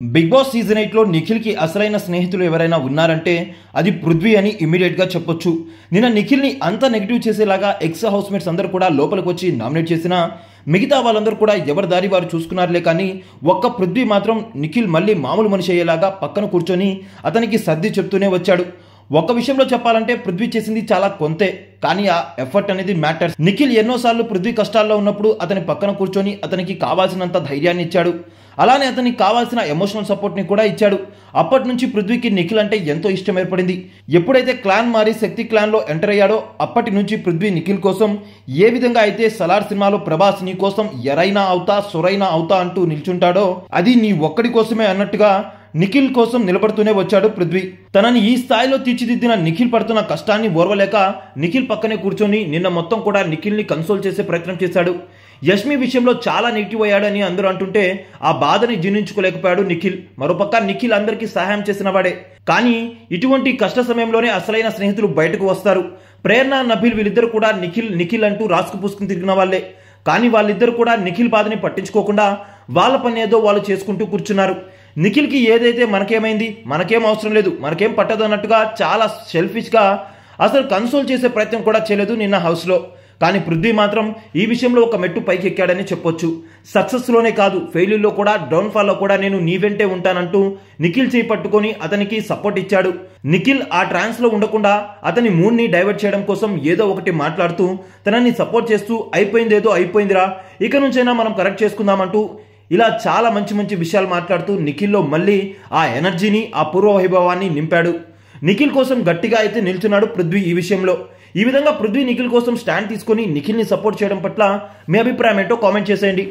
Big boss season 8 లో నిఖిల్ కి అసలైన స్నేహితులు ఎవరైనా ఉన్నారంటే అది పృథ్వీ అని ఇమ్మీడియట్ గా చెప్పొచ్చు. నిన్న నిఖిల్ ని అంత నెగిటివ్ చేసేలాగా ఎక్స్ హౌస్ మేట్స్ అందరూ కూడా లోపలికి వచ్చి నామినేట్ చేసిన మిగతా వాళ్ళందరూ కూడా ఎవరి దారి వారు చూసుకున్నారులే, కానీ ఒక్క పృథ్వీ మాత్రం నిఖిల్ మళ్ళీ మామూలు మనిషి అయ్యేలాగా పక్కన కూర్చొని అతనికి సర్ది చెప్తూనే వచ్చాడు. ఒక్క విషయంలో చెప్పాలంటే పృథ్వీ చేసింది చాలా కొంతే, కానీ ఆ ఎఫర్ట్ అనేది మ్యాటర్స్. నిఖిల్ ఎన్నోసార్లు పృథ్వీ కష్టాల్లో ఉన్నప్పుడు అతని పక్కన కూర్చొని అతనికి కావాల్సినంత ధైర్యాన్ని ఇచ్చాడు. అలానే అతనికి కావాల్సిన ఎమోషనల్ సపోర్ట్ని కూడా ఇచ్చాడు. అప్పటి నుంచి పృథ్వీకి నిఖిల్ అంటే ఎంతో ఇష్టం ఏర్పడింది. ఎప్పుడైతే క్లాన్ మారి శక్తి క్లాన్లో ఎంటర్ అయ్యాడో అప్పటి నుంచి పృథ్వీ నిఖిల్ కోసం ఏ విధంగా అయితే సలార్ సినిమాలో ప్రభాస్ నీ కోసం ఎరైనా అవుతా సొరైనా అవుతా అంటూ నిల్చుంటాడో అది నీ ఒక్కడి కోసమే అన్నట్టుగా నిఖిల్ కోసం నిలబడుతూనే వచ్చాడు పృథ్వీ. తనని ఈ స్థాయిలో తీర్చిదిద్దిన నిఖిల్ పడుతున్న కష్టాన్ని ఓర్వలేక నిఖిల్ పక్కనే కూర్చొని నిన్న మొత్తం కూడా నిఖిల్ని కన్సోల్ చేసే ప్రయత్నం చేశాడు. యష్మి విషయంలో చాలా నెగిటివ్ అయ్యాడని అందరూ అంటుంటే ఆ బాధని జీర్ణించుకోలేకపోయాడు నిఖిల్. మరోపక్క నిఖిల్ అందరికీ సహాయం చేసిన వాడే, కానీ ఇటువంటి కష్ట సమయంలోనే అసలైన స్నేహితులు బయటకు వస్తారు. ప్రేరణ, నబీల్ వీళ్ళిద్దరు కూడా నిఖిల్ అంటూ రాసుకు పూసుకుని తిరిగిన వాళ్ళే, కానీ వాళ్ళిద్దరు కూడా నిఖిల్ బాధని పట్టించుకోకుండా వాళ్ళ పని ఏదో వాళ్ళు చేసుకుంటూ కూర్చున్నారు. నిఖిల్కి ఏదైతే మనకేమైంది, మనకేం అవసరం లేదు, మనకేం పట్టదు అన్నట్టుగా చాలా సెల్ఫిష్గా అసలు కన్సోల్ చేసే ప్రయత్నం కూడా చేయలేదు నిన్న హౌస్లో. కానీ పృథ్వీ మాత్రం ఈ విషయంలో ఒక మెట్టు పైకి ఎక్కాడని చెప్పొచ్చు. సక్సెస్లోనే కాదు, ఫెయిల్యూర్లో కూడా, డౌన్ఫాల్లో కూడా నేను నీ వెంటే ఉంటానంటూ నిఖిల్ చేయి పట్టుకొని అతనికి సపోర్ట్ ఇచ్చాడు. నిఖిల్ ఆ ట్రాన్స్లో ఉండకుండా అతని మూడ్ని డైవర్ట్ చేయడం కోసం ఏదో ఒకటి మాట్లాడుతూ తనని సపోర్ట్ చేస్తూ అయిపోయిందేదో అయిపోయిందిరా, ఇక నుంచైనా మనం కరెక్ట్ చేసుకుందామంటూ ఇలా చాలా మంచి మంచి విషయాలు మాట్లాడుతూ నిఖిల్లో మళ్ళీ ఆ ఎనర్జీని, ఆ పూర్వ వైభవాన్ని నింపాడు. నిఖిల్ కోసం గట్టిగా అయితే నిల్చున్నాడు పృథ్వీ ఈ విషయంలో. ఈ విధంగా పృథ్వీ నిఖిల్ కోసం స్టాండ్ తీసుకొని నిఖిల్ని సపోర్ట్ చేయడం పట్ల మీ అభిప్రాయం ఏంటో కామెంట్ చేసేయండి.